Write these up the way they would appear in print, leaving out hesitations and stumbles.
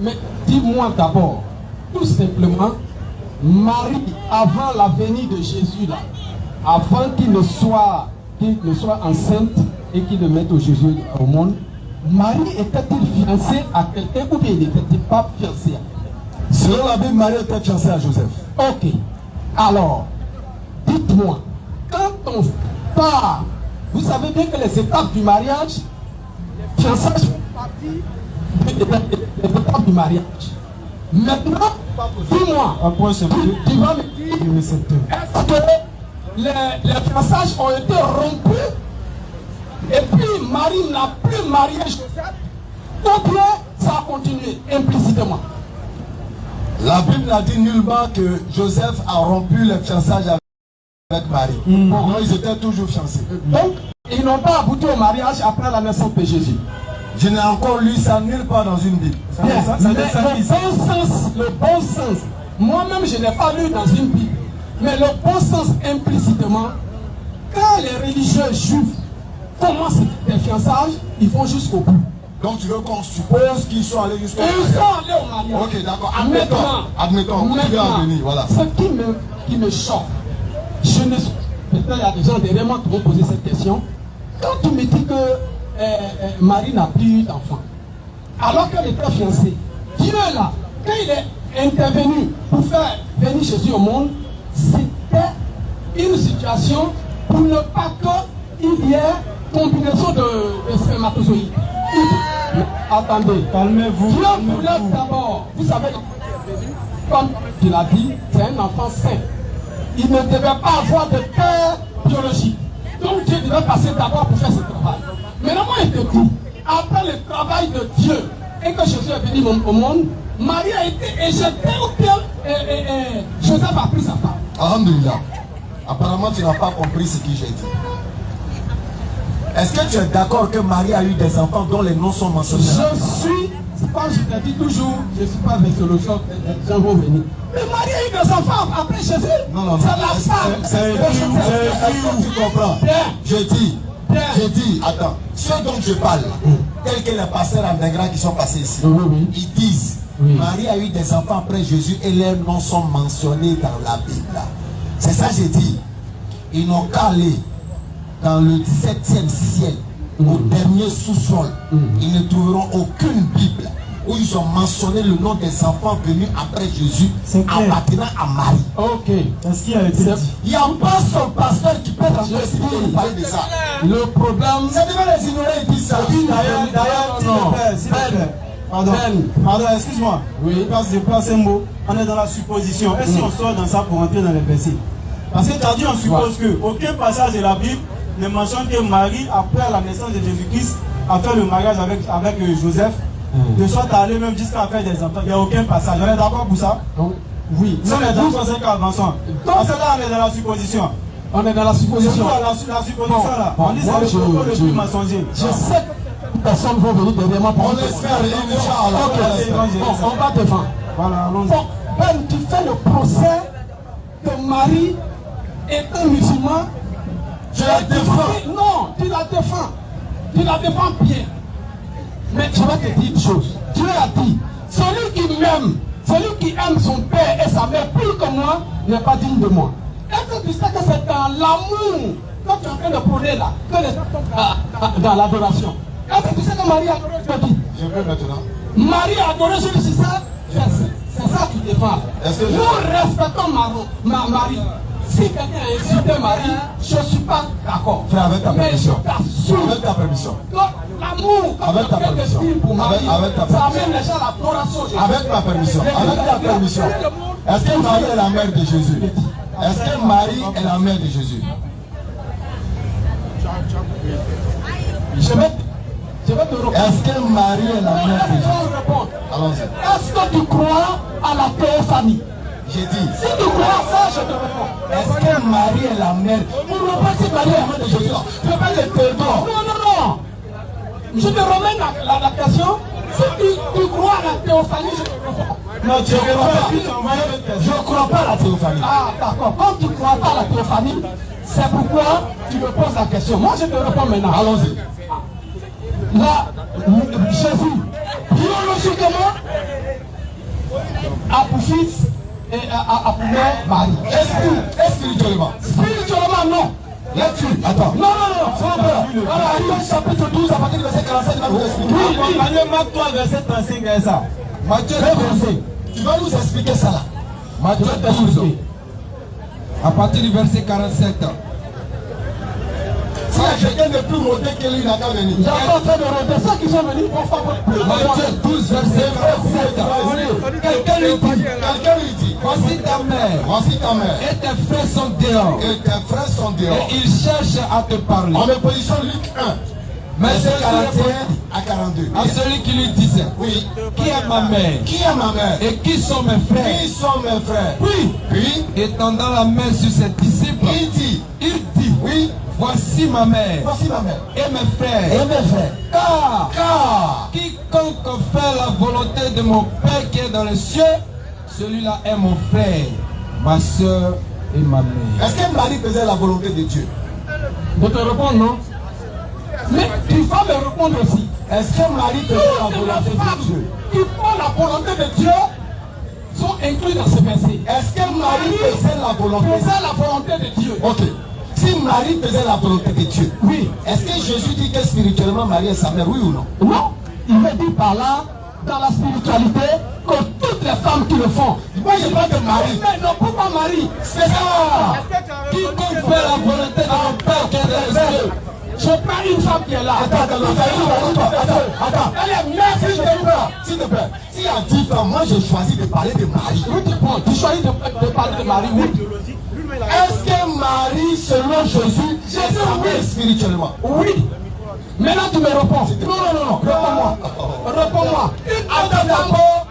Mais dis-moi d'abord, tout simplement, Marie, avant la venue de Jésus, là, avant qu'il ne soit enceinte et qu'il ne mette Jésus au monde, Marie était-elle fiancée à quelqu'un ou bien il n'était pas fiancée? Selon la Bible, Marie était fiancée à Joseph. Ok. Alors, dites-moi, quand on part, vous savez bien que les étapes du mariage, les fiançailles font partie des étapes du mariage. Maintenant, dis-moi, tu vas me dire, est-ce que les fiançailles ont été rompus et puis Marie n'a plus marié Joseph, ou bien ça a continué implicitement? La Bible n'a dit nullement que Joseph a rompu les fiançailles avec Marie. Non, ils étaient toujours fiancés. Donc, ils n'ont pas abouti au mariage après la naissance de Jésus. Je n'ai encore lu ça nulle part dans une Bible. Le bon sens, moi-même je n'ai pas lu dans une Bible, mais le bon sens implicitement, quand les religieux juifs commencent les fiançailles, ils vont jusqu'au bout. Donc tu veux qu'on suppose qu'ils sont allés jusqu'au mariage? Ils sont allés au mariage. Ok, d'accord. Admettons. Voilà. Ce qui me choque, peut-être il y a des gens derrière moi qui vont poser cette question. Quand tu me dis que Marie n'a plus eu d'enfant, alors qu'elle était fiancée, Dieu là, quand il est intervenu pour faire venir Jésus au monde, c'était une situation pour ne pas qu'il y ait combinaison de spermatozoïdes. Attendez, calmez-vous. Dieu voulait d'abord, vous savez, comme tu l'as dit, c'est un enfant saint. Il ne devait pas avoir de père biologique. Donc Dieu devait passer d'abord pour faire ce travail. Mais maintenant il te dit, après le travail de Dieu et que Jésus est venu au monde, Marie a été éjectée au bien et Joseph a pris sa femme. Alhamdulillah. Apparemment tu n'as pas compris ce que j'ai dit. Est-ce que tu es d'accord que Marie a eu des enfants dont les noms sont mentionnés? Je suis, comme je te dis toujours, je ne suis pas vexologique, les gens vont venir. Mais Marie a eu des enfants après Jésus. Non. C'est la femme. C'est où tu comprends? Je dis, attends, ceux dont je parle, tels que les pasteurs en qui sont passés ici, ils disent, Marie a eu des enfants après Jésus et leurs noms sont mentionnés dans la Bible. C'est ça que j'ai dit. Ils n'ont qu'à aller dans le 7e ciel, au dernier sous-sol, ils ne trouveront aucune Bible où ils ont mentionné le nom des enfants venus après Jésus appartenant à Marie. Ok. Est-ce qu'il y a été dit? Il n'y a pas son pasteur qui peut parler de ça. Le problème, ça devait les ignorer, ils disent ça. Pardon, excuse-moi. Oui. Je place un mot. On est dans la supposition. Est-ce qu'on sort dans ça pour entrer dans les versets? Parce que tu as dit, on suppose que aucun passage de la Bible ne mentionne que Marie, après la naissance de Jésus-Christ, a fait le mariage avec Joseph, de sorte à aller même jusqu'à faire des enfants. Il n'y a aucun passage. On est d'accord pour ça? Oui. Si on est d'accord, c'est qu'avançons. Parce que là, on est dans la supposition. On est dans la supposition. La supposition là. On dit c'est le plus mensonger. Je sais que personne ne va venir derrière moi pour on espère, on va défendre. Voilà, allons-y. Ben, tu fais le procès de Marie et un musulman. Je la défends. Non, tu la défends. Tu la défends bien. Mais je vais te dire une chose. Dieu a dit, celui qui m'aime, celui qui aime son père et sa mère plus que moi, n'est pas digne de moi. Est-ce que tu sais que c'est dans l'amour que tu es en train de prôner là, que les gens sont dans l'adoration? Est-ce que tu sais que Marie a adoré Jésus? Je veux maintenant. Marie a adoré Jésus, c'est ça? C'est ça qui défend. Nous respectons Marie. Si quelqu'un a insulté Marie, je ne suis pas d'accord. Frère, avec ta permission. Avec ta permission. L'amour, avec ta permission. Pour Marie, ça amène les gens à l'adoration. Avec ma permission. Avec ta permission. Est-ce que Marie est la mère de Jésus? Est-ce que Marie est la mère de Jésus? Je vais te répondre. Est-ce que Marie est la mère de Jésus? Allons-y. Est-ce que tu crois à la théophanie? J'ai dit. Si tu crois à ça, je te réponds. Est-ce que Marie est la mère? Pour ne pas si Marie est la mère de Jésus. Je vais le perdre. Non. Je te remets la question. Si tu crois à la théophanie, je te réponds. Non, je ne crois pas à la théophanie. Ah, d'accord. Comme tu ne crois pas à la théophanie, c'est pourquoi tu me poses la question. Moi, je te réponds maintenant. Allons-y. Là, Jésus, biologiquement, pour fils et à pour mari. Et spirituellement? Spirituellement, non. Là-dessus, attends. Non, frère. Voilà, Acte chapitre 12, à partir du verset 45, il va nous expliquer. Oui. Marc 3, verset 35, c'est ça. Matthieu 12, tu vas nous expliquer ça là. Matthieu 12, à partir du verset 47. Si quelqu'un n'est plus rodé que lui, il n'a qu'à venir. J'ai pas fait de rodé. Ceux qui sont venus pour faire Matthieu 12, verset 47. Quelqu'un lui dit, voici ta mère. Et tes frères sont dehors. Et ils cherchent à te parler. En opposition, Luc 1. Mais verset celui 41 à 42. à celui qui lui disait, Oui. qui est ma mère? Qui est ma mère? Et qui sont mes frères? Qui sont mes frères? Puis, étendant la main sur ses disciples, il dit, oui, voici ma mère voici ma mère. et mes frères. Et mes frères. Car quiconque fait la volonté de mon Père qui est dans les cieux, celui-là est mon frère, ma soeur et ma mère. Est-ce que Marie faisait la volonté de Dieu? De te répondre, non? Mais tu vas me répondre aussi. Est-ce que Marie faisait la volonté de Dieu? Qui font la volonté de Dieu sont inclus dans ce verset. Est-ce que Marie faisait la volonté de Dieu? Ok. Si Marie faisait la volonté de Dieu, Oui. est-ce que Jésus dit que spirituellement Marie est sa mère, oui ou non? Non. Il veut dire par là, dans la spiritualité, que toutes les femmes qui le font. Moi je parle de Marie. Mais non, pourquoi Marie? C'est ça. Quiconque fait la volonté de mon Père qui est dans les cieux. Je prends une femme qui est là. Attends. Elle est mère, s'il te plaît. S'il y a 10 femmes, moi j'ai choisi de parler de Marie. Oui, tu choisis de parler de Marie, oui. Est-ce que Marie, selon Jésus, est sa mère spirituellement? Oui. Maintenant tu me réponds. Non. Réponds-moi. Attends d'abord.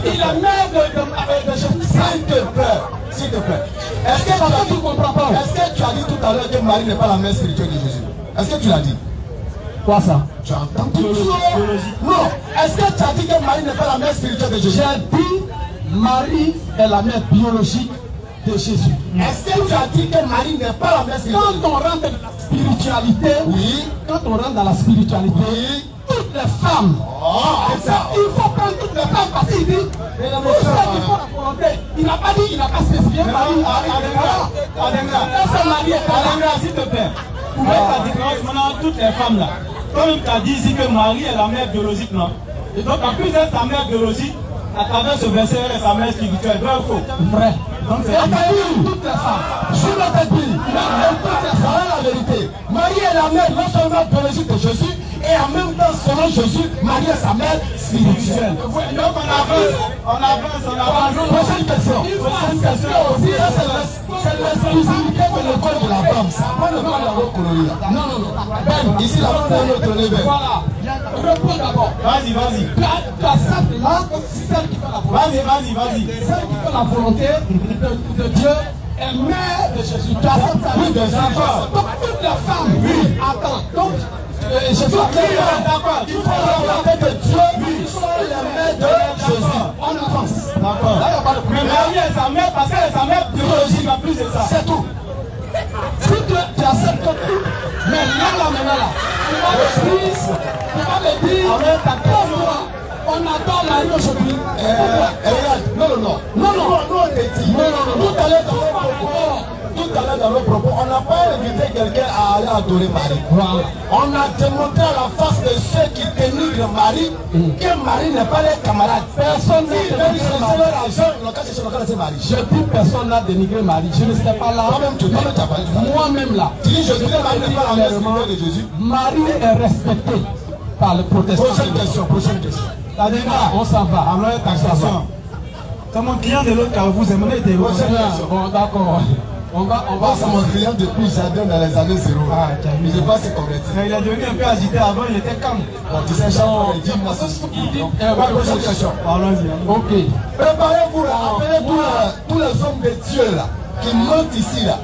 Il est mère de Jésus. S'il te plaît. Est-ce que tu comprends pas? Est-ce que tu as dit tout à l'heure que Marie n'est pas la mère spirituelle de Jésus? Est-ce que tu l'as dit? Quoi ça? Tu as entendu? Non. Est-ce que tu as dit que Marie n'est pas la mère spirituelle de Jésus? J'ai dit Marie est la mère biologique de Jésus. Est-ce que tu as dit que Marie n'est pas la mère spirituelle? Quand on rentre dans la spiritualité, Oui. Quand on rentre dans la spiritualité, Oui. toutes les femmes, il faut prendre toutes les femmes parce qu'il dit, tous ceux qui font la volonté, il n'a pas dit, il n'a pas spécifié Marie. Adengra, s'il te plaît. Où est la différence maintenant toutes les femmes là? Comme tu as dit ici que Marie est la mère biologique, non? Et donc en plus d'être sa mère biologique, à travers ce verset, elle est sa mère spirituelle. Vrai ou faux? Vrai. Donc c'est toutes les femmes. Je l'ai dit, la vérité. Marie est la mère non seulement biologique de Jésus, et en même temps, selon Jésus, Marie est sa mère spirituelle. Donc on avance. Prochaine question. Aussi, ça c'est l'exclusivité de l'école de la femme. Ça pas le mal d'avoir colonie là. Non. Ici, la femme est notre nez. Voilà. Réponds d'abord. Vas-y. Tu as ça là, celle qui fait la volonté. Vas-y. Celle qui fait la volonté de Dieu est mère de Jésus. Tu as ça. Oui, bien sûr. Donc toutes les femmes. Oui. Attends. Donc Jésus D'accord. Il faut la volonté de Dieu, ils sont les mères de Jésus. On avance. D'accord. Là, il n'y a pas de Mais problème. Marie est sa mère parce qu'elle est sa mère biologique en plus de ça. C'est tout. Si tu acceptes tout, mais là, tu vas me dire, on adore Marie aujourd'hui. Non. Nous, on te dit, tout à l'heure dans nos propos, on n'a pas invité quelqu'un à aller adorer Marie. Voilà. On a démontré à la face de ceux qui dénigrent Marie que Marie n'est pas leur camarade. Personne n'a S'ils veulent chercher leur argent, ils n'ont qu'à chercher leur Marie. Je dis personne n'a dénigré Marie. Je ne sais pas là. Toi-même, tu as parlé de ça. Moi-même là. Tu dis, je dis que Marie n'est pas la mère spirituelle de Jésus. Marie est respectée par les protestants. Prochaine question. On s'en va. Alors, taxation. C'est mon client de l'autre carrefour, c'est mon été. Bon, d'accord. On va. C'est mon client depuis jardin dans les années 0. Mais je pense que c'est converti. Il est devenu un peu agité avant, il était calme. Tu sais, chaque fois, il dit, moi, prochaine question. Allons-y. Ok. Préparez-vous là, appelez tous les hommes de Dieu là, qui montent ici là.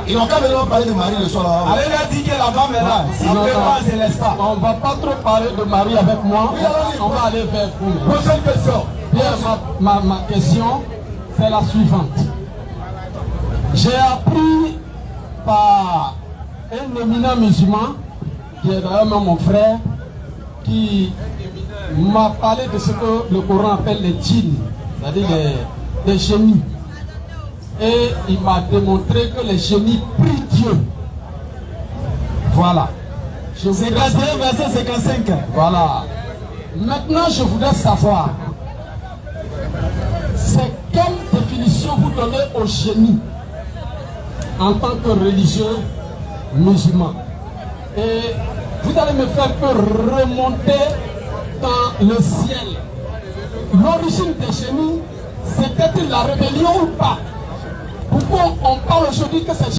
Ils n'ont qu'à venir parler de Marie le soir là. Allez leur dire que la femme est là. Si on ne peut pas, je ne laisse pas. On ne va pas trop parler de Marie avec moi. On va aller vers vous. Prochaine question. Bien, ma question, c'est la suivante. J'ai appris par un éminent musulman, qui est d'ailleurs mon frère, qui m'a parlé de ce que le Coran appelle les djinns, c'est-à-dire les génies. Et il m'a démontré que les génies prient Dieu. Voilà. C'est 41 verset 55. Voilà. Maintenant, je voudrais savoir, c'est quelle définition vous donnez au génie en tant que religieux musulman? Et vous allez me faire remonter dans le ciel. L'origine des génies, c'était la rébellion ou pas? Pourquoi on parle aujourd'hui que c'est